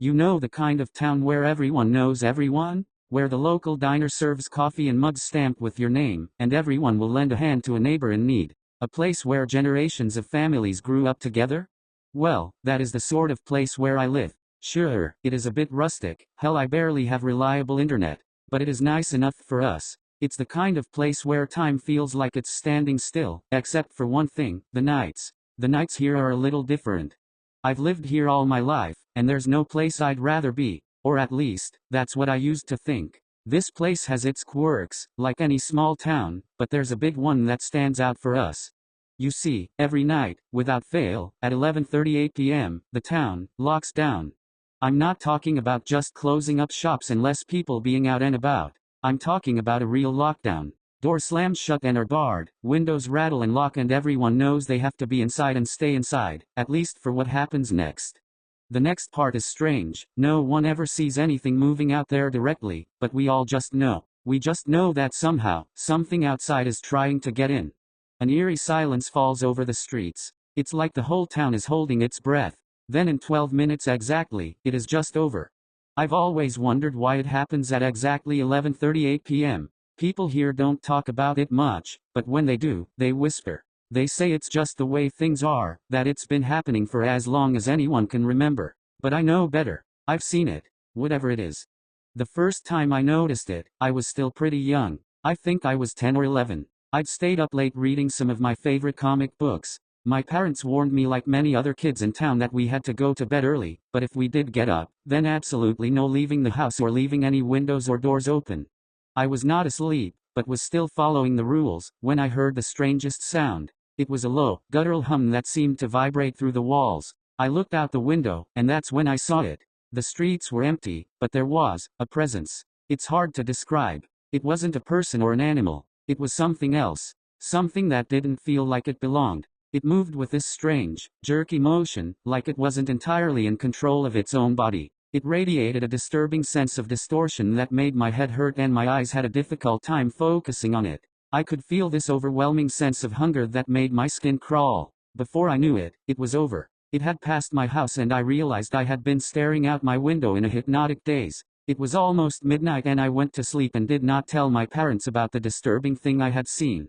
You know, the kind of town where everyone knows everyone? Where the local diner serves coffee in mugs stamped with your name, and everyone will lend a hand to a neighbor in need. A place where generations of families grew up together? Well, that is the sort of place where I live. Sure, it is a bit rustic, hell I barely have reliable internet, but it is nice enough for us. It's the kind of place where time feels like it's standing still, except for one thing, the nights. The nights here are a little different. I've lived here all my life, and there's no place I'd rather be, or at least, that's what I used to think. This place has its quirks, like any small town, but there's a big one that stands out for us. You see, every night, without fail, at 11:38 p.m., the town locks down. I'm not talking about just closing up shops and less people being out and about. I'm talking about a real lockdown. Doors slam shut and are barred, windows rattle and lock, and everyone knows they have to be inside and stay inside, at least for what happens next. The next part is strange. No one ever sees anything moving out there directly, but we all just know. We just know that somehow, something outside is trying to get in. An eerie silence falls over the streets. It's like the whole town is holding its breath. Then in 12 minutes exactly, it is just over. I've always wondered why it happens at exactly 11:38 p.m. People here don't talk about it much, but when they do, they whisper. They say it's just the way things are, that it's been happening for as long as anyone can remember. But I know better. I've seen it. Whatever it is. The first time I noticed it, I was still pretty young. I think I was 10 or 11. I'd stayed up late reading some of my favorite comic books. My parents warned me, like many other kids in town, that we had to go to bed early, but if we did get up, then absolutely no leaving the house or leaving any windows or doors open. I was not asleep, but was still following the rules, when I heard the strangest sound. It was a low, guttural hum that seemed to vibrate through the walls. I looked out the window, and that's when I saw it. The streets were empty, but there was a presence. It's hard to describe. It wasn't a person or an animal. It was something else. Something that didn't feel like it belonged. It moved with this strange, jerky motion, like it wasn't entirely in control of its own body. It radiated a disturbing sense of distortion that made my head hurt and my eyes had a difficult time focusing on it. I could feel this overwhelming sense of hunger that made my skin crawl. Before I knew it, it was over. It had passed my house and I realized I had been staring out my window in a hypnotic daze. It was almost midnight and I went to sleep and did not tell my parents about the disturbing thing I had seen.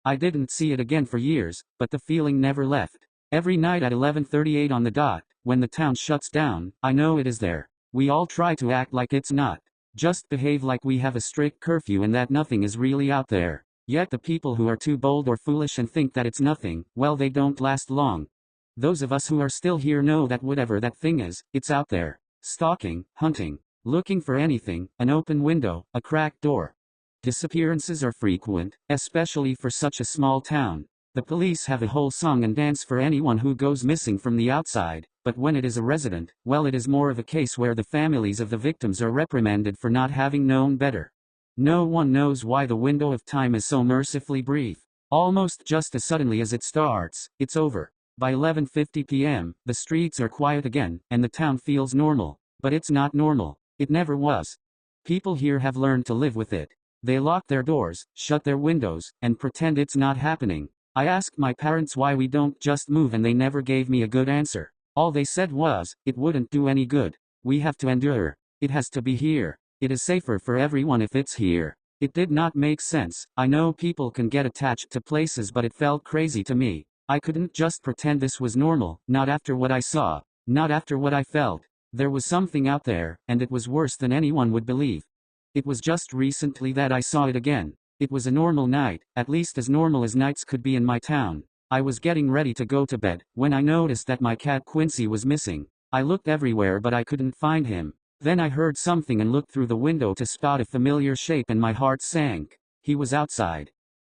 I didn't see it again for years, but the feeling never left. Every night at 11:38 on the dot, when the town shuts down, I know it is there. We all try to act like it's not. Just behave like we have a strict curfew and that nothing is really out there. Yet the people who are too bold or foolish and think that it's nothing, well, they don't last long. Those of us who are still here know that whatever that thing is, it's out there. Stalking, hunting, looking for anything, an open window, a cracked door. Disappearances are frequent, especially for such a small town. The police have a whole song and dance for anyone who goes missing from the outside, but when it is a resident, well, it is more of a case where the families of the victims are reprimanded for not having known better. No one knows why the window of time is so mercifully brief. Almost just as suddenly as it starts, it's over. By 11:50 p.m., the streets are quiet again, and the town feels normal. But it's not normal. It never was. People here have learned to live with it. They lock their doors, shut their windows, and pretend it's not happening. I asked my parents why we don't just move and they never gave me a good answer. All they said was, it wouldn't do any good. We have to endure. It has to be here. It is safer for everyone if it's here. It did not make sense. I know people can get attached to places, but it felt crazy to me. I couldn't just pretend this was normal, not after what I saw, not after what I felt. There was something out there, and it was worse than anyone would believe. It was just recently that I saw it again. It was a normal night, at least as normal as nights could be in my town. I was getting ready to go to bed, when I noticed that my cat Quincy was missing. I looked everywhere but I couldn't find him. Then I heard something and looked through the window to spot a familiar shape and my heart sank. He was outside.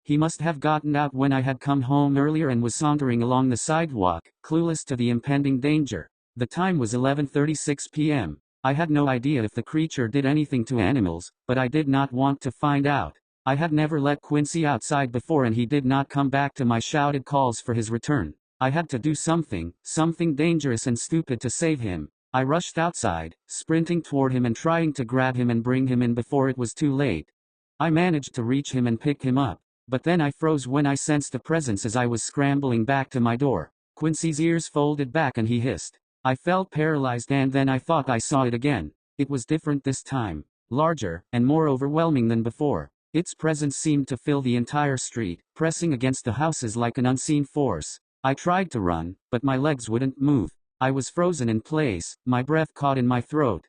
He must have gotten out when I had come home earlier and was sauntering along the sidewalk, clueless to the impending danger. The time was 11:36 p.m. I had no idea if the creature did anything to animals, but I did not want to find out. I had never let Quincy outside before and he did not come back to my shouted calls for his return. I had to do something dangerous and stupid to save him. I rushed outside, sprinting toward him and trying to grab him and bring him in before it was too late. I managed to reach him and pick him up, but then I froze when I sensed a presence as I was scrambling back to my door. Quincy's ears folded back and he hissed. I felt paralyzed, and then I thought I saw it again. It was different this time. Larger, and more overwhelming than before. Its presence seemed to fill the entire street, pressing against the houses like an unseen force. I tried to run, but my legs wouldn't move. I was frozen in place, my breath caught in my throat.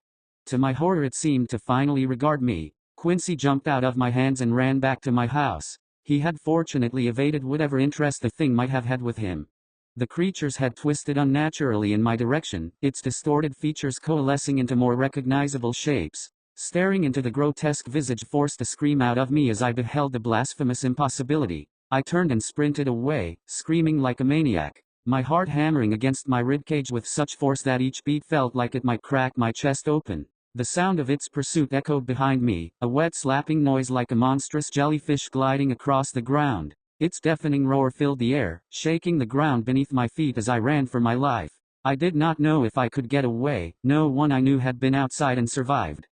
To my horror, it seemed to finally regard me. Quincy jumped out of my hands and ran back to my house. He had fortunately evaded whatever interest the thing might have had with him. The creature's head twisted unnaturally in my direction, its distorted features coalescing into more recognizable shapes. Staring into the grotesque visage forced a scream out of me as I beheld the blasphemous impossibility. I turned and sprinted away, screaming like a maniac, my heart hammering against my ribcage with such force that each beat felt like it might crack my chest open. The sound of its pursuit echoed behind me, a wet slapping noise like a monstrous jellyfish gliding across the ground. Its deafening roar filled the air, shaking the ground beneath my feet as I ran for my life. I did not know if I could get away. No one I knew had been outside and survived.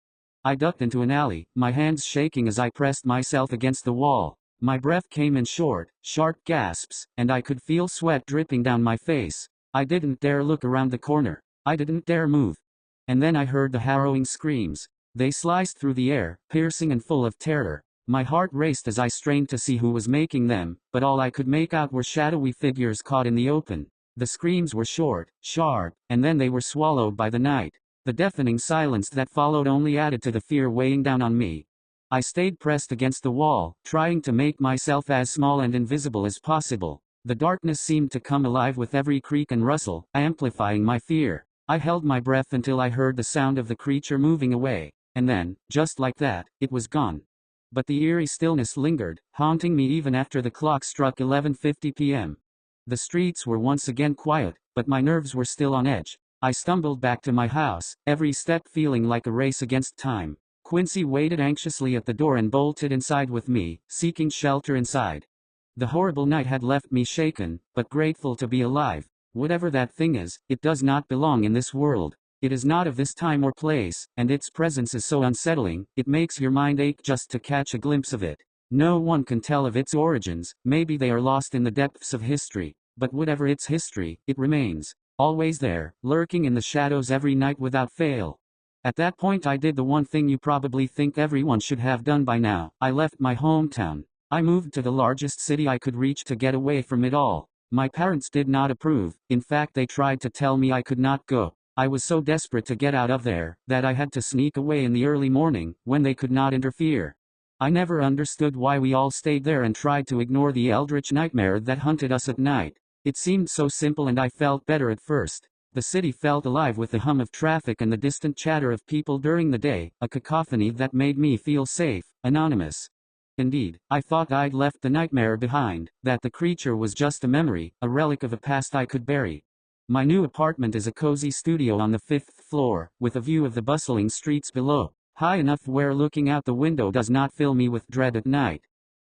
I ducked into an alley, my hands shaking as I pressed myself against the wall. My breath came in short, sharp gasps, and I could feel sweat dripping down my face. I didn't dare look around the corner. I didn't dare move. And then I heard the harrowing screams. They sliced through the air, piercing and full of terror. My heart raced as I strained to see who was making them, but all I could make out were shadowy figures caught in the open. The screams were short, sharp, and then they were swallowed by the night. The deafening silence that followed only added to the fear weighing down on me. I stayed pressed against the wall, trying to make myself as small and invisible as possible. The darkness seemed to come alive with every creak and rustle, amplifying my fear. I held my breath until I heard the sound of the creature moving away, and then, just like that, it was gone. But the eerie stillness lingered, haunting me even after the clock struck 11:50 p.m. The streets were once again quiet, but my nerves were still on edge. I stumbled back to my house, every step feeling like a race against time. Quincy waited anxiously at the door and bolted inside with me, seeking shelter inside. The horrible night had left me shaken, but grateful to be alive. Whatever that thing is, it does not belong in this world. It is not of this time or place, and its presence is so unsettling, it makes your mind ache just to catch a glimpse of it. No one can tell of its origins, maybe they are lost in the depths of history, but whatever its history, it remains. Always there, lurking in the shadows every night without fail. At that point I did the one thing you probably think everyone should have done by now. I left my hometown. I moved to the largest city I could reach to get away from it all. My parents did not approve, in fact they tried to tell me I could not go. I was so desperate to get out of there, that I had to sneak away in the early morning, when they could not interfere. I never understood why we all stayed there and tried to ignore the eldritch nightmare that hunted us at night. It seemed so simple and I felt better at first. The city felt alive with the hum of traffic and the distant chatter of people during the day, a cacophony that made me feel safe, anonymous. Indeed, I thought I'd left the nightmare behind, that the creature was just a memory, a relic of a past I could bury. My new apartment is a cozy studio on the 5th floor, with a view of the bustling streets below, high enough where looking out the window does not fill me with dread at night.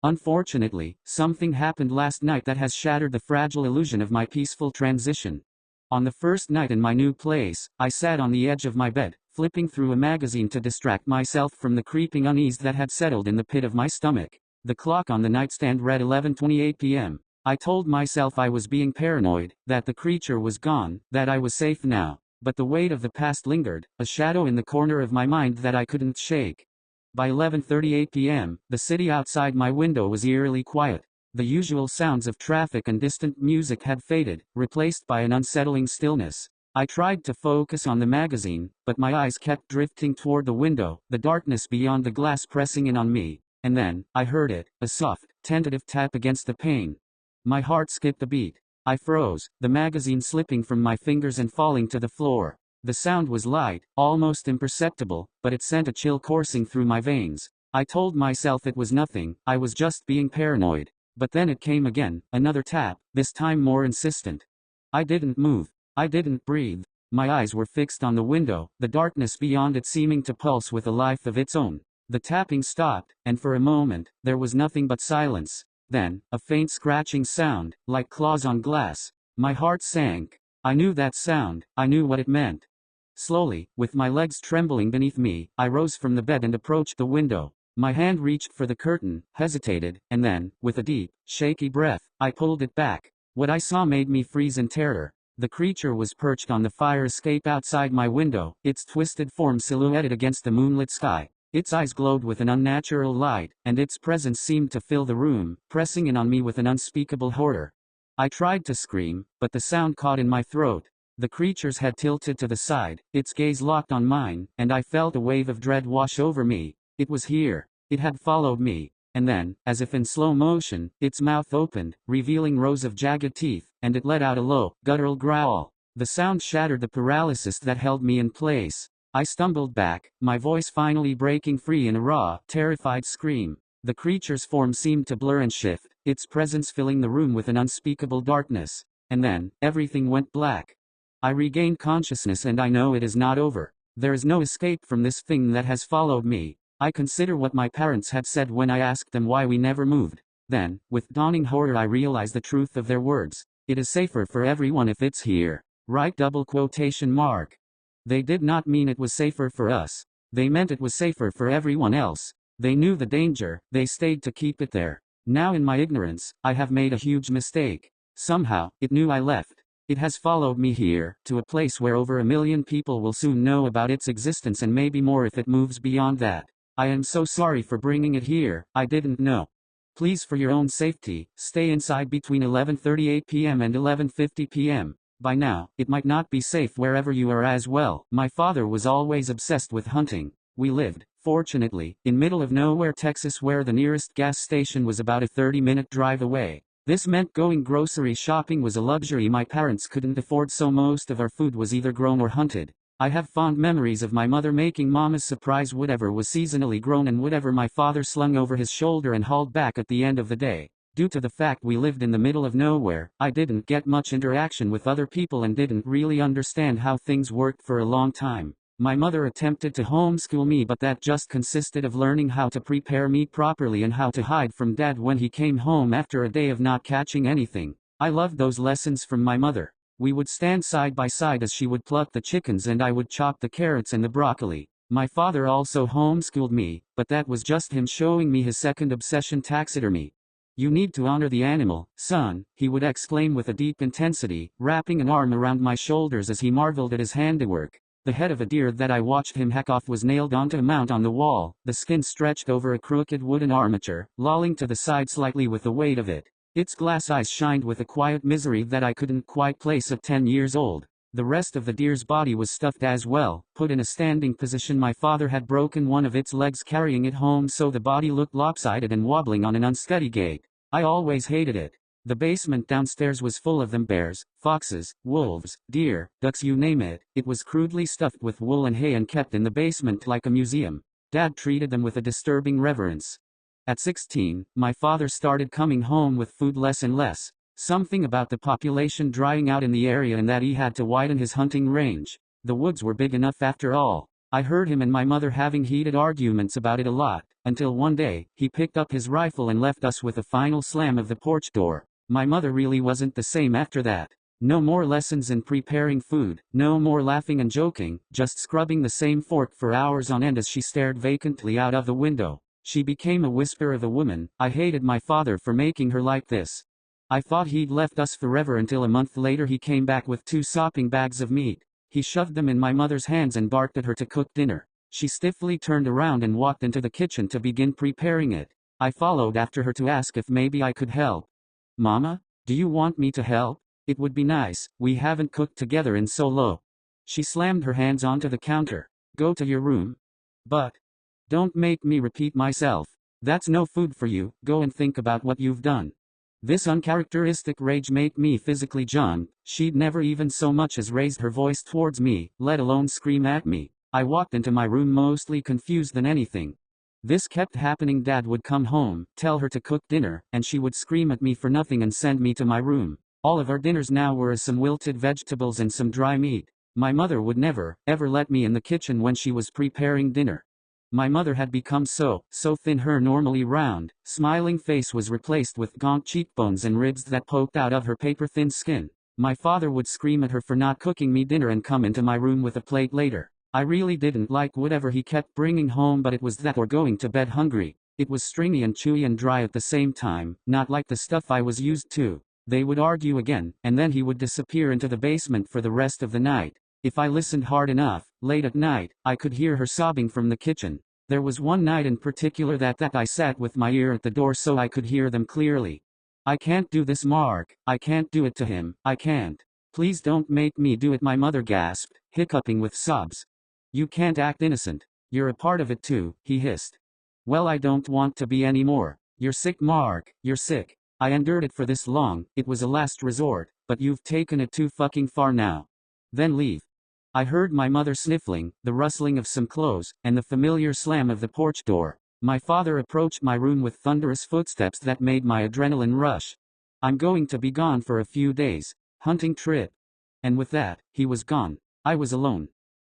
Unfortunately, something happened last night that has shattered the fragile illusion of my peaceful transition. On the first night in my new place, I sat on the edge of my bed, flipping through a magazine to distract myself from the creeping unease that had settled in the pit of my stomach. The clock on the nightstand read 11:28 p.m. I told myself I was being paranoid, that the creature was gone, that I was safe now. But the weight of the past lingered, a shadow in the corner of my mind that I couldn't shake. By 11:38 p.m., the city outside my window was eerily quiet. The usual sounds of traffic and distant music had faded, replaced by an unsettling stillness. I tried to focus on the magazine, but my eyes kept drifting toward the window, the darkness beyond the glass pressing in on me. And then, I heard it, a soft, tentative tap against the pane. My heart skipped a beat. I froze, the magazine slipping from my fingers and falling to the floor. The sound was light, almost imperceptible, but it sent a chill coursing through my veins. I told myself it was nothing, I was just being paranoid. But then it came again, another tap, this time more insistent. I didn't move. I didn't breathe. My eyes were fixed on the window, the darkness beyond it seeming to pulse with a life of its own. The tapping stopped, and for a moment, there was nothing but silence. Then, a faint scratching sound, like claws on glass. My heart sank. I knew that sound, I knew what it meant. Slowly, with my legs trembling beneath me, I rose from the bed and approached the window. My hand reached for the curtain, hesitated, and then, with a deep, shaky breath, I pulled it back. What I saw made me freeze in terror. The creature was perched on the fire escape outside my window, its twisted form silhouetted against the moonlit sky. Its eyes glowed with an unnatural light, and its presence seemed to fill the room, pressing in on me with an unspeakable horror. I tried to scream, but the sound caught in my throat. The creature's head tilted to the side, its gaze locked on mine, and I felt a wave of dread wash over me. It was here. It had followed me. And then, as if in slow motion, its mouth opened, revealing rows of jagged teeth, and it let out a low, guttural growl. The sound shattered the paralysis that held me in place. I stumbled back, my voice finally breaking free in a raw, terrified scream. The creature's form seemed to blur and shift, its presence filling the room with an unspeakable darkness. And then, everything went black. I regained consciousness, and I know it is not over. There is no escape from this thing that has followed me. I consider what my parents had said when I asked them why we never moved. Then, with dawning horror, I realize the truth of their words. It is safer for everyone if it's here. Right? Double quotation mark. They did not mean it was safer for us. They meant it was safer for everyone else. They knew the danger, they stayed to keep it there. Now in my ignorance, I have made a huge mistake. Somehow, it knew I left. It has followed me here, to a place where over 1 million people will soon know about its existence, and maybe more if it moves beyond that. I am so sorry for bringing it here, I didn't know. Please, for your own safety, stay inside between 11:38 p.m. and 11:50 p.m. By now, it might not be safe wherever you are as well. My father was always obsessed with hunting. We lived, fortunately, in middle of nowhere Texas, where the nearest gas station was about a 30-minute drive away. This meant going grocery shopping was a luxury my parents couldn't afford, so most of our food was either grown or hunted. I have fond memories of my mother making Mama's surprise whatever was seasonally grown and whatever my father slung over his shoulder and hauled back at the end of the day. Due to the fact we lived in the middle of nowhere, I didn't get much interaction with other people and didn't really understand how things worked for a long time. My mother attempted to homeschool me, but that just consisted of learning how to prepare meat properly and how to hide from Dad when he came home after a day of not catching anything. I loved those lessons from my mother. We would stand side by side as she would pluck the chickens and I would chop the carrots and the broccoli. My father also homeschooled me, but that was just him showing me his second obsession, taxidermy. You need to honor the animal, son, he would exclaim with a deep intensity, wrapping an arm around my shoulders as he marveled at his handiwork. The head of a deer that I watched him hack off was nailed onto a mount on the wall, the skin stretched over a crooked wooden armature, lolling to the side slightly with the weight of it. Its glass eyes shined with a quiet misery that I couldn't quite place at 10 years old. The rest of the deer's body was stuffed as well, put in a standing position. My father had broken one of its legs carrying it home, so the body looked lopsided and wobbling on an unsteady gait. I always hated it. The basement downstairs was full of them: bears, foxes, wolves, deer, ducks, you name it. It was crudely stuffed with wool and hay and kept in the basement like a museum. Dad treated them with a disturbing reverence. At 16, my father started coming home with food less and less. Something about the population drying out in the area and that he had to widen his hunting range. The woods were big enough after all. I heard him and my mother having heated arguments about it a lot, until one day, he picked up his rifle and left us with a final slam of the porch door. My mother really wasn't the same after that. No more lessons in preparing food, no more laughing and joking, just scrubbing the same fork for hours on end as she stared vacantly out of the window. She became a whisper of a woman. I hated my father for making her like this. I thought he'd left us forever until a month later he came back with 2 sopping bags of meat. He shoved them in my mother's hands and barked at her to cook dinner. She stiffly turned around and walked into the kitchen to begin preparing it. I followed after her to ask if maybe I could help. Mama, do you want me to help? It would be nice, we haven't cooked together in so long. She slammed her hands onto the counter. Go to your room. But don't make me repeat myself. That's no food for you. Go and think about what you've done. This uncharacteristic rage made me physically jump. She'd never even so much as raised her voice towards me, let alone scream at me. I walked into my room mostly confused than anything. This kept happening. Dad would come home, tell her to cook dinner, and she would scream at me for nothing and send me to my room. All of our dinners now were some wilted vegetables and some dry meat. My mother would never, ever let me in the kitchen when she was preparing dinner. My mother had become so thin, her normally round, smiling face was replaced with gaunt cheekbones and ribs that poked out of her paper-thin skin. My father would scream at her for not cooking me dinner and come into my room with a plate later. I really didn't like whatever he kept bringing home, but it was that or going to bed hungry. It was stringy and chewy and dry at the same time, not like the stuff I was used to. They would argue again, and then he would disappear into the basement for the rest of the night. If I listened hard enough, late at night, I could hear her sobbing from the kitchen. There was one night in particular that I sat with my ear at the door so I could hear them clearly. "I can't do this, Mark. I can't do it to him. I can't. Please don't make me do it," my mother gasped, hiccuping with sobs. "You can't act innocent. You're a part of it too," he hissed. "Well, I don't want to be anymore. You're sick, Mark. You're sick. I endured it for this long. It was a last resort, but you've taken it too fucking far now. Then leave." I heard my mother sniffling, the rustling of some clothes, and the familiar slam of the porch door. My father approached my room with thunderous footsteps that made my adrenaline rush. "I'm going to be gone for a few days. Hunting trip." And with that, he was gone. I was alone.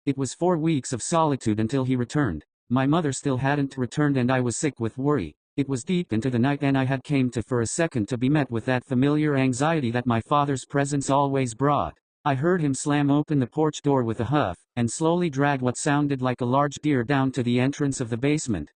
It was 4 weeks of solitude until he returned. My mother still hadn't returned and I was sick with worry. It was deep into the night and I had came to for a second to be met with that familiar anxiety that my father's presence always brought. I heard him slam open the porch door with a huff, and slowly drag what sounded like a large deer down to the entrance of the basement.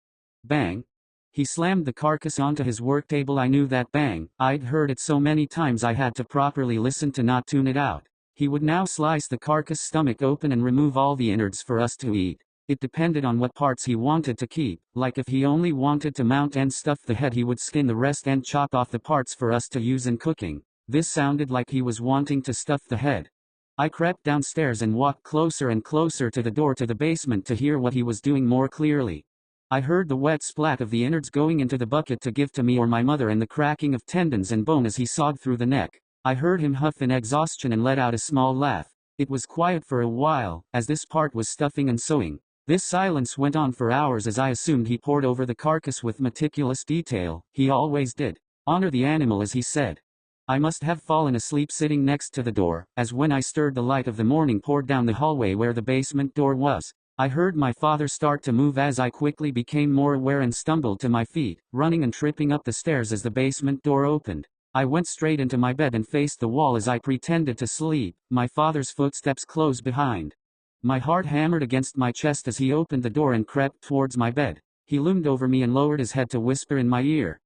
Bang! He slammed the carcass onto his work table. I knew that bang. I'd heard it so many times I had to properly listen to not tune it out. He would now slice the carcass stomach open and remove all the innards for us to eat. It depended on what parts he wanted to keep, like if he only wanted to mount and stuff the head, he would skin the rest and chop off the parts for us to use in cooking. This sounded like he was wanting to stuff the head. I crept downstairs and walked closer and closer to the door to the basement to hear what he was doing more clearly. I heard the wet splat of the innards going into the bucket to give to me or my mother and the cracking of tendons and bone as he sawed through the neck. I heard him huff in exhaustion and let out a small laugh. It was quiet for a while, as this part was stuffing and sewing. This silence went on for hours as I assumed he pored over the carcass with meticulous detail. He always did. "Honor the animal," as he said. I must have fallen asleep sitting next to the door, as when I stirred the light of the morning poured down the hallway where the basement door was. I heard my father start to move as I quickly became more aware and stumbled to my feet, running and tripping up the stairs as the basement door opened. I went straight into my bed and faced the wall as I pretended to sleep. My father's footsteps closed behind. My heart hammered against my chest as he opened the door and crept towards my bed. He loomed over me and lowered his head to whisper in my ear,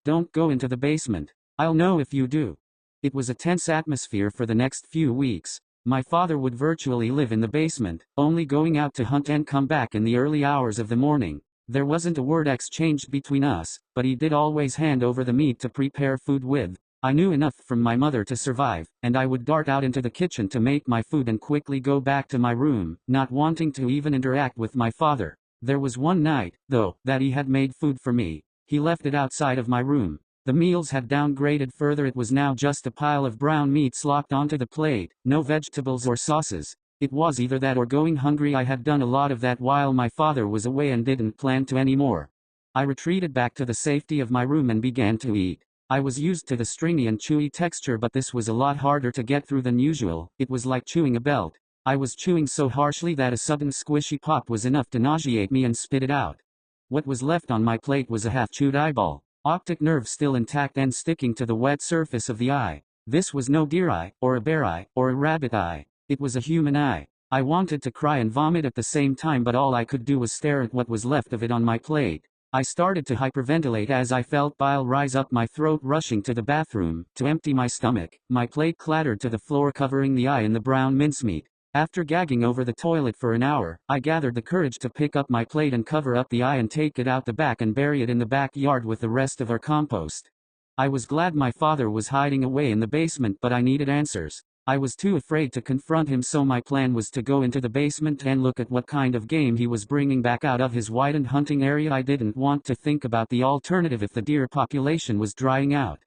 "Don't go into the basement. I'll know if you do." It was a tense atmosphere for the next few weeks. My father would virtually live in the basement, only going out to hunt and come back in the early hours of the morning. There wasn't a word exchanged between us, but he did always hand over the meat to prepare food with. I knew enough from my mother to survive, and I would dart out into the kitchen to make my food and quickly go back to my room, not wanting to even interact with my father. There was one night, though, that he had made food for me. He left it outside of my room. The meals had downgraded further. It was now just a pile of brown meat slopped onto the plate, no vegetables or sauces. It was either that or going hungry. I had done a lot of that while my father was away and didn't plan to anymore. I retreated back to the safety of my room and began to eat. I was used to the stringy and chewy texture, but this was a lot harder to get through than usual. It was like chewing a belt. I was chewing so harshly that a sudden squishy pop was enough to nauseate me and spit it out. What was left on my plate was a half-chewed eyeball. Optic nerve still intact and sticking to the wet surface of the eye. This was no deer eye, or a bear eye, or a rabbit eye. It was a human eye. I wanted to cry and vomit at the same time, but all I could do was stare at what was left of it on my plate. I started to hyperventilate as I felt bile rise up my throat, rushing to the bathroom to empty my stomach. My plate clattered to the floor, covering the eye in the brown mincemeat. After gagging over the toilet for an hour, I gathered the courage to pick up my plate and cover up the eye and take it out the back and bury it in the backyard with the rest of our compost. I was glad my father was hiding away in the basement, but I needed answers. I was too afraid to confront him, so my plan was to go into the basement and look at what kind of game he was bringing back out of his widened hunting area. I didn't want to think about the alternative if the deer population was drying out.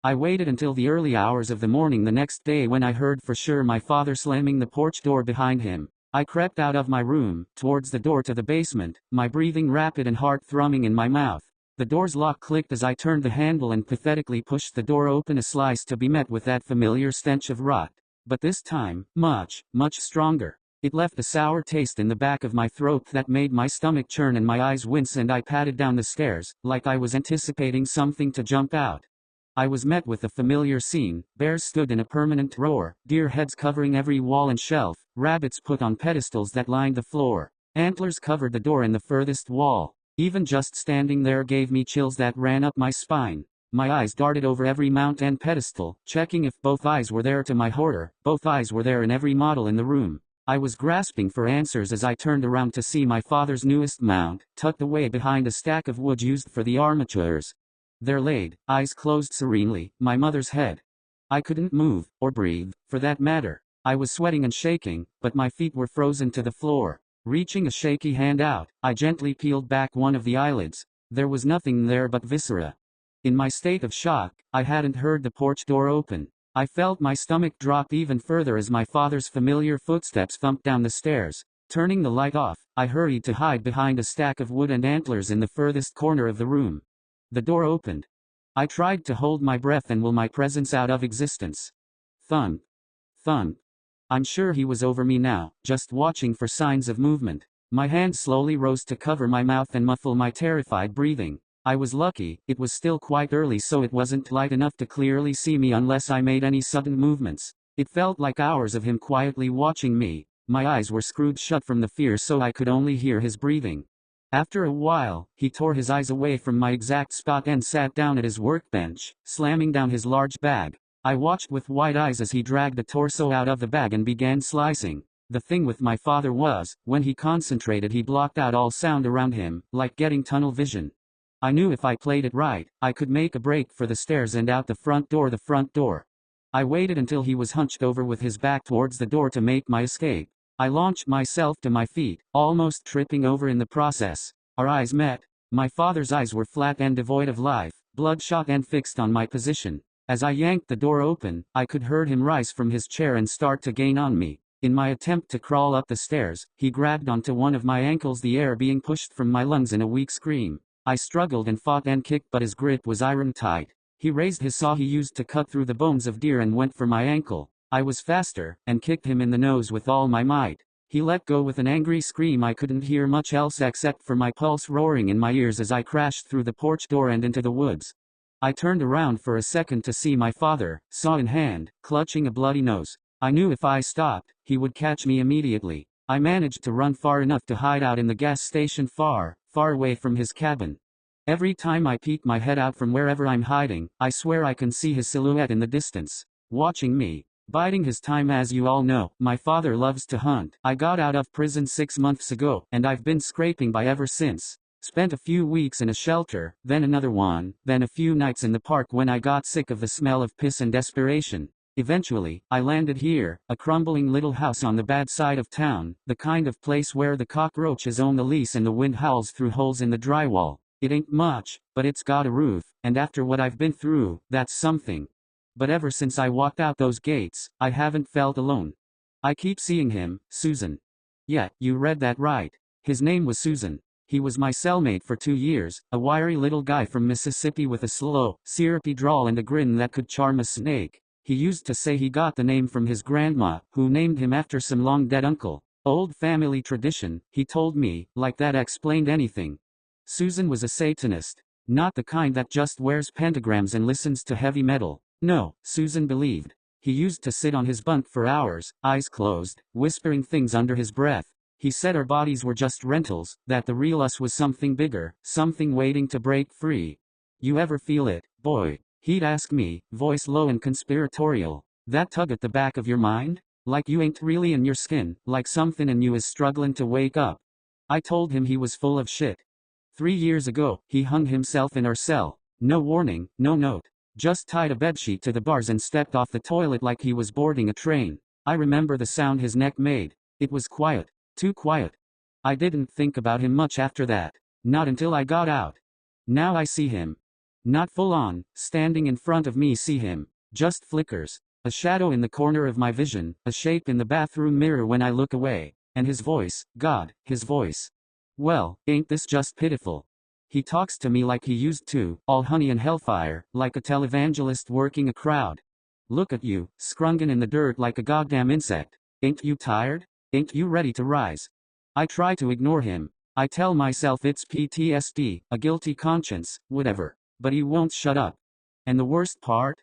I waited until the early hours of the morning the next day, when I heard for sure my father slamming the porch door behind him. I crept out of my room, towards the door to the basement, my breathing rapid and heart thrumming in my mouth. The door's lock clicked as I turned the handle and pathetically pushed the door open a slice, to be met with that familiar stench of rot. But this time, much, much stronger. It left a sour taste in the back of my throat that made my stomach churn and my eyes wince, and I padded down the stairs, like I was anticipating something to jump out. I was met with a familiar scene. Bears stood in a permanent roar, deer heads covering every wall and shelf, rabbits put on pedestals that lined the floor, antlers covered the door and the furthest wall. Even just standing there gave me chills that ran up my spine. My eyes darted over every mount and pedestal, checking if both eyes were there. To my horror, both eyes were there in every model in the room. I was grasping for answers as I turned around to see my father's newest mount, tucked away behind a stack of wood used for the armatures. There laid, eyes closed serenely, my mother's head. I couldn't move, or breathe, for that matter. I was sweating and shaking, but my feet were frozen to the floor. Reaching a shaky hand out, I gently peeled back one of the eyelids. There was nothing there but viscera. In my state of shock, I hadn't heard the porch door open. I felt my stomach drop even further as my father's familiar footsteps thumped down the stairs. Turning the light off, I hurried to hide behind a stack of wood and antlers in the furthest corner of the room. The door opened. I tried to hold my breath and will my presence out of existence. Thump. Thump. I'm sure he was over me now, just watching for signs of movement. My hand slowly rose to cover my mouth and muffle my terrified breathing. I was lucky, it was still quite early, so it wasn't light enough to clearly see me unless I made any sudden movements. It felt like hours of him quietly watching me. My eyes were screwed shut from the fear, so I could only hear his breathing. After a while, he tore his eyes away from my exact spot and sat down at his workbench, slamming down his large bag. I watched with wide eyes as he dragged the torso out of the bag and began slicing. The thing with my father was, when he concentrated, he blocked out all sound around him, like getting tunnel vision. I knew if I played it right, I could make a break for the stairs and out the front door. I waited until he was hunched over with his back towards the door to make my escape. I launched myself to my feet, almost tripping over in the process. Our eyes met. My father's eyes were flat and devoid of life, bloodshot and fixed on my position. As I yanked the door open, I could hear him rise from his chair and start to gain on me. In my attempt to crawl up the stairs, he grabbed onto one of my ankles, the air being pushed from my lungs in a weak scream. I struggled and fought and kicked, but his grip was iron tight. He raised his saw he used to cut through the bones of deer and went for my ankle. I was faster, and kicked him in the nose with all my might. He let go with an angry scream. I couldn't hear much else except for my pulse roaring in my ears as I crashed through the porch door and into the woods. I turned around for a second to see my father, saw in hand, clutching a bloody nose. I knew if I stopped, he would catch me immediately. I managed to run far enough to hide out in the gas station, far away from his cabin. Every time I peek my head out from wherever I'm hiding, I swear I can see his silhouette in the distance, watching me. Biding his time. As you all know, my father loves to hunt. I got out of prison 6 months ago, and I've been scraping by ever since. Spent a few weeks in a shelter, then another one, then a few nights in the park when I got sick of the smell of piss and desperation. Eventually, I landed here, a crumbling little house on the bad side of town, the kind of place where the cockroaches own the lease and the wind howls through holes in the drywall. It ain't much, but it's got a roof, and after what I've been through, that's something. But ever since I walked out those gates, I haven't felt alone. I keep seeing him, Susan. Yeah, you read that right. His name was Susan. He was my cellmate for 2 years, a wiry little guy from Mississippi with a slow, syrupy drawl and a grin that could charm a snake. He used to say he got the name from his grandma, who named him after some long-dead uncle. Old family tradition, he told me, like that explained anything. Susan was a Satanist. Not the kind that just wears pentagrams and listens to heavy metal. No, Susan believed. He used to sit on his bunk for hours, eyes closed, whispering things under his breath. He said our bodies were just rentals, that the real us was something bigger, something waiting to break free. You ever feel it, boy? He'd ask me, voice low and conspiratorial. That tug at the back of your mind? Like you ain't really in your skin, like something in you is struggling to wake up. I told him he was full of shit. 3 years ago, he hung himself in our cell. No warning, no note. Just tied a bedsheet to the bars and stepped off the toilet like he was boarding a train. I remember the sound his neck made. It was quiet. Too quiet. I didn't think about him much after that. Not until I got out. Now I see him. Not full on, standing in front of me. See him. Just flickers. A shadow in the corner of my vision, a shape in the bathroom mirror when I look away. And his voice, God, his voice. Well, ain't this just pitiful? He talks to me like he used to, all honey and hellfire, like a televangelist working a crowd. Look at you, scrungin' in the dirt like a goddamn insect. Ain't you tired? Ain't you ready to rise? I try to ignore him. I tell myself it's PTSD, a guilty conscience, whatever. But he won't shut up. And the worst part?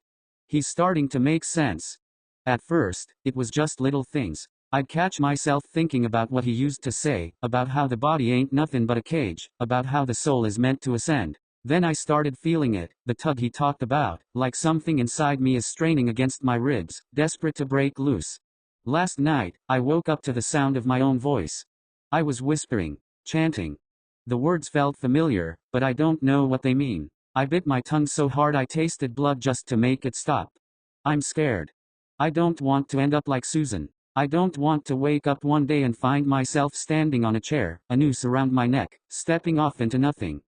He's starting to make sense. At first, it was just little things. I'd catch myself thinking about what he used to say, about how the body ain't nothing but a cage, about how the soul is meant to ascend. Then I started feeling it, the tug he talked about, like something inside me is straining against my ribs, desperate to break loose. Last night, I woke up to the sound of my own voice. I was whispering, chanting. The words felt familiar, but I don't know what they mean. I bit my tongue so hard I tasted blood just to make it stop. I'm scared. I don't want to end up like Susan. I don't want to wake up one day and find myself standing on a chair, a noose around my neck, stepping off into nothing.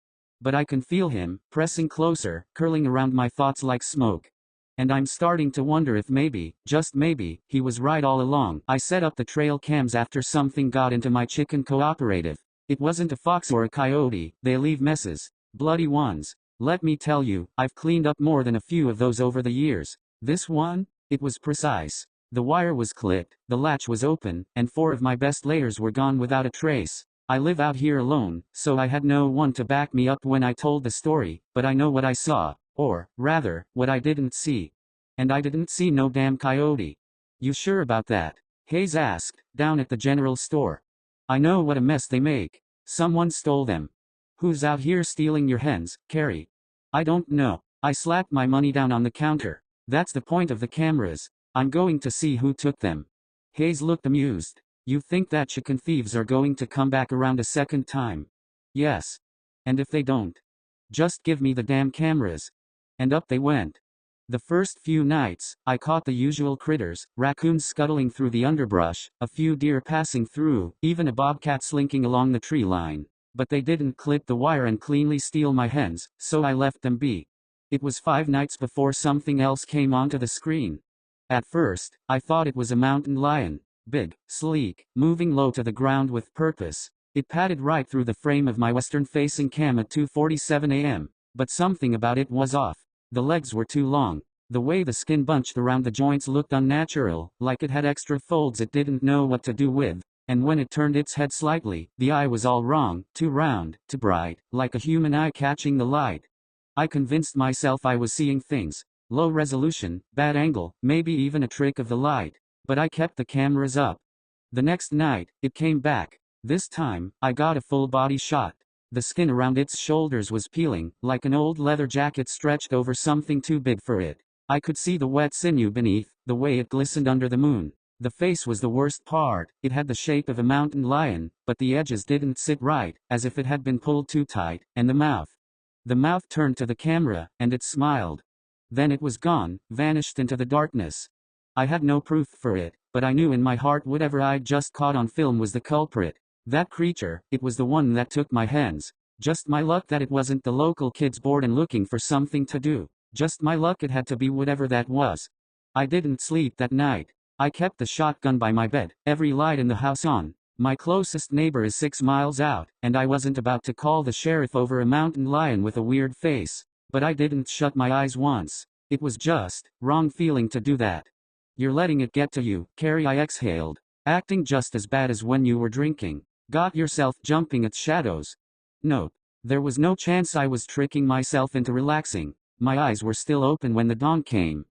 But I can feel him, pressing closer, curling around my thoughts like smoke. And I'm starting to wonder if maybe, just maybe, he was right all along. I set up the trail cams after something got into my chicken cooperative. It wasn't a fox or a coyote, they leave messes. Bloody ones. Let me tell you, I've cleaned up more than a few of those over the years. This one? It was precise. The wire was clipped, the latch was open, and 4 of my best layers were gone without a trace. I live out here alone, so I had no one to back me up when I told the story, but I know what I saw, or, rather, what I didn't see. And I didn't see no damn coyote. You sure about that? Hayes asked, down at the general store. I know what a mess they make. Someone stole them. Who's out here stealing your hens, Carrie? I don't know. I slapped my money down on the counter. That's the point of the cameras. I'm going to see who took them. Hayes looked amused. You think that chicken thieves are going to come back around a second time? Yes. And if they don't? Just give me the damn cameras. And up they went. The first few nights, I caught the usual critters, raccoons scuttling through the underbrush, a few deer passing through, even a bobcat slinking along the tree line. But they didn't clip the wire and cleanly steal my hens, so I left them be. It was 5 nights before something else came onto the screen. At first, I thought it was a mountain lion. Big, sleek, moving low to the ground with purpose. It padded right through the frame of my western-facing cam at 2:47 a.m. But something about it was off. The legs were too long. The way the skin bunched around the joints looked unnatural, like it had extra folds it didn't know what to do with. And when it turned its head slightly, the eye was all wrong, too round, too bright, like a human eye catching the light. I convinced myself I was seeing things. Low resolution, bad angle, maybe even a trick of the light. But I kept the cameras up. The next night, it came back. This time, I got a full body shot. The skin around its shoulders was peeling, like an old leather jacket stretched over something too big for it. I could see the wet sinew beneath, the way it glistened under the moon. The face was the worst part. It had the shape of a mountain lion, but the edges didn't sit right, as if it had been pulled too tight, and the mouth. The mouth turned to the camera, and it smiled. Then it was gone, vanished into the darkness. I had no proof for it, but I knew in my heart whatever I'd just caught on film was the culprit. That creature, it was the one that took my hens. Just my luck that it wasn't the local kids bored and looking for something to do. Just my luck it had to be whatever that was. I didn't sleep that night. I kept the shotgun by my bed, every light in the house on. My closest neighbor is 6 miles out, and I wasn't about to call the sheriff over a mountain lion with a weird face. But I didn't shut my eyes once. It was just wrong feeling to do that. You're letting it get to you, Carrie, I exhaled. Acting just as bad as when you were drinking. Got yourself jumping at shadows. Nope. There was no chance I was tricking myself into relaxing. My eyes were still open when the dawn came.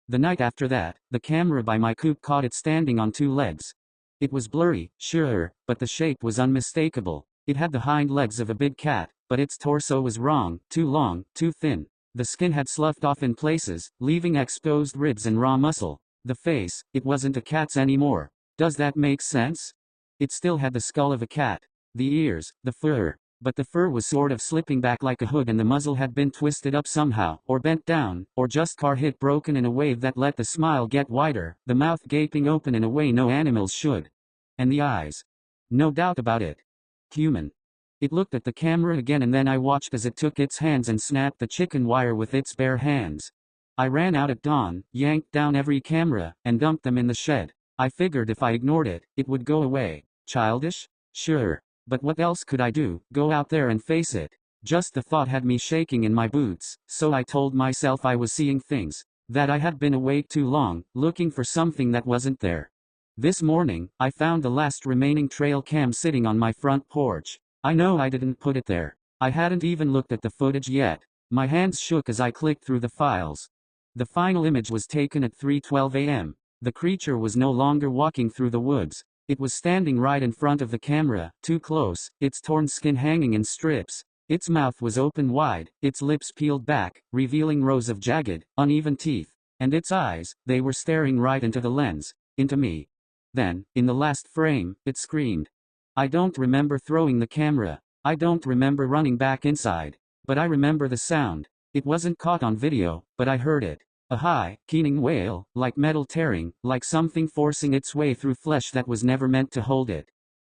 The night after that, the camera by my coop caught it standing on 2 legs. It was blurry, sure, but the shape was unmistakable. It had the hind legs of a big cat, but its torso was wrong, too long, too thin. The skin had sloughed off in places, leaving exposed ribs and raw muscle. The face, it wasn't a cat's anymore. Does that make sense? It still had the skull of a cat. The ears, the fur. But the fur was sort of slipping back like a hood and the muzzle had been twisted up somehow, or bent down, or just car hit broken in a way that let the smile get wider, the mouth gaping open in a way no animals should. And the eyes. No doubt about it. Human. It looked at the camera again and then I watched as it took its hands and snapped the chicken wire with its bare hands. I ran out at dawn, yanked down every camera, and dumped them in the shed. I figured if I ignored it, it would go away. Childish? Sure. But what else could I do? Go out there and face it? Just the thought had me shaking in my boots, so I told myself I was seeing things. That I had been awake too long, looking for something that wasn't there. This morning, I found the last remaining trail cam sitting on my front porch. I know I didn't put it there. I hadn't even looked at the footage yet. My hands shook as I clicked through the files. The final image was taken at 3:12 a.m. The creature was no longer walking through the woods. It was standing right in front of the camera, too close, its torn skin hanging in strips. Its mouth was open wide, its lips peeled back, revealing rows of jagged, uneven teeth, and its eyes, they were staring right into the lens, into me. Then, in the last frame, it screamed. I don't remember throwing the camera. I don't remember running back inside. But I remember the sound. It wasn't caught on video, but I heard it. A high, keening wail, like metal tearing, like something forcing its way through flesh that was never meant to hold it.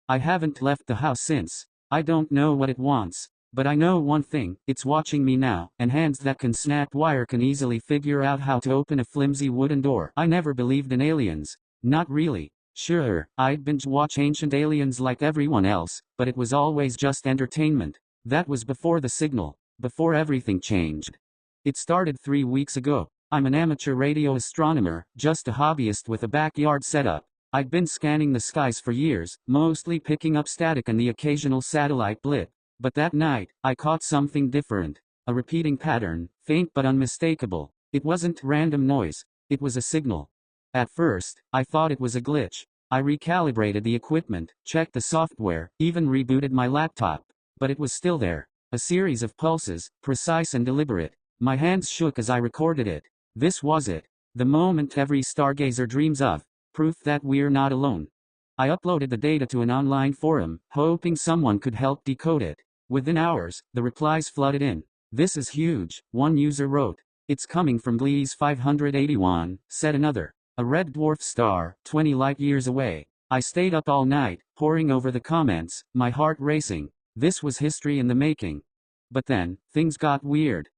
I haven't left the house since. I don't know what it wants. But I know one thing, it's watching me now, and hands that can snap wire can easily figure out how to open a flimsy wooden door. I never believed in aliens. Not really. Sure, I'd binge-watch Ancient Aliens like everyone else, but it was always just entertainment. That was before the signal, before everything changed. It started 3 weeks ago. I'm an amateur radio astronomer, just a hobbyist with a backyard setup. I'd been scanning the skies for years, mostly picking up static and the occasional satellite blip. But that night, I caught something different. A repeating pattern, faint but unmistakable. It wasn't random noise. It was a signal. At first, I thought it was a glitch. I recalibrated the equipment, checked the software, even rebooted my laptop. But it was still there. A series of pulses, precise and deliberate. My hands shook as I recorded it. This was it. The moment every stargazer dreams of. Proof that we're not alone. I uploaded the data to an online forum, hoping someone could help decode it. Within hours, the replies flooded in. This is huge, one user wrote. It's coming from Gliese 581, said another. A red dwarf star, 20 light years away. I stayed up all night, poring over the comments, my heart racing. This was history in the making. But then, things got weird.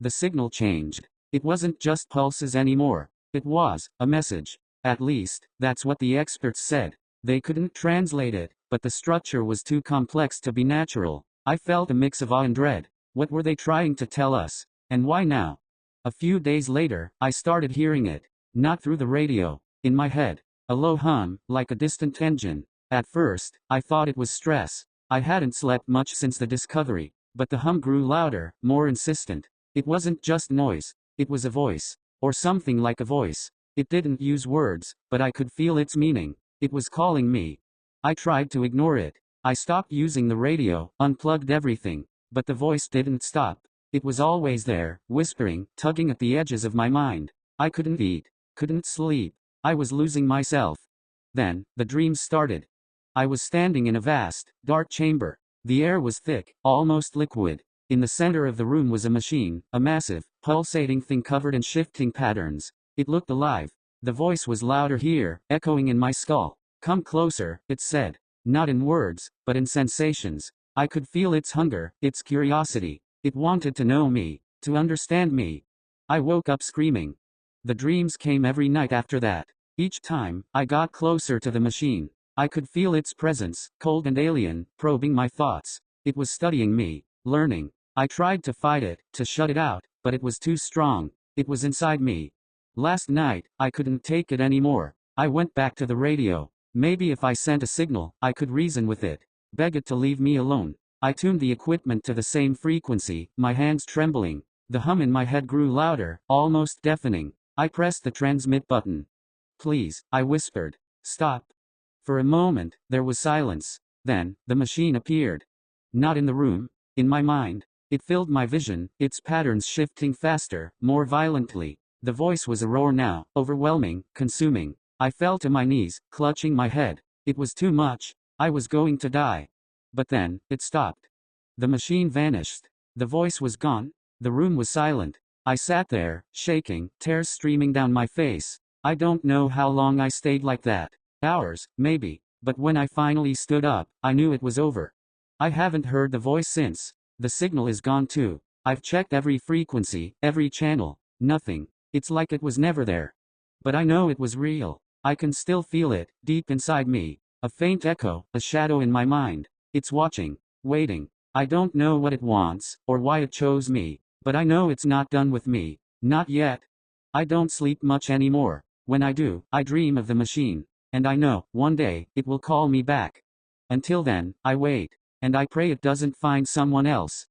The signal changed. It wasn't just pulses anymore. It was a message. At least, that's what the experts said. They couldn't translate it, but the structure was too complex to be natural. I felt a mix of awe and dread. What were they trying to tell us? And why now? A few days later, I started hearing it. Not through the radio. In my head. A low hum, like a distant engine. At first, I thought it was stress. I hadn't slept much since the discovery. But the hum grew louder, more insistent. It wasn't just noise. It was a voice. Or something like a voice. It didn't use words, but I could feel its meaning. It was calling me. I tried to ignore it. I stopped using the radio, unplugged everything. But the voice didn't stop. It was always there, whispering, tugging at the edges of my mind. I couldn't eat. Couldn't sleep. I was losing myself. Then, the dreams started. I was standing in a vast, dark chamber. The air was thick, almost liquid. In the center of the room was a machine, a massive, pulsating thing covered in shifting patterns. It looked alive. The voice was louder here, echoing in my skull. Come closer, it said. Not in words, but in sensations. I could feel its hunger, its curiosity. It wanted to know me, to understand me. I woke up screaming. The dreams came every night after that. Each time, I got closer to the machine. I could feel its presence, cold and alien, probing my thoughts. It was studying me, learning. I tried to fight it, to shut it out, but it was too strong. It was inside me. Last night, I couldn't take it anymore. I went back to the radio. Maybe if I sent a signal, I could reason with it. Beg it to leave me alone. I tuned the equipment to the same frequency, my hands trembling. The hum in my head grew louder, almost deafening. I pressed the transmit button. Please, I whispered. Stop. For a moment, there was silence. Then, the machine appeared. Not in the room. In my mind. It filled my vision, its patterns shifting faster, more violently. The voice was a roar now, overwhelming, consuming. I fell to my knees, clutching my head. It was too much. I was going to die. But then, it stopped. The machine vanished. The voice was gone. The room was silent. I sat there, shaking, tears streaming down my face. I don't know how long I stayed like that. Hours, maybe. But when I finally stood up, I knew it was over. I haven't heard the voice since. The signal is gone too. I've checked every frequency, every channel. Nothing. It's like it was never there. But I know it was real. I can still feel it, deep inside me. A faint echo, a shadow in my mind. It's watching, waiting. I don't know what it wants, or why it chose me. But I know it's not done with me. Not yet. I don't sleep much anymore. When I do, I dream of the machine. And I know, one day, it will call me back. Until then, I wait. And I pray it doesn't find someone else.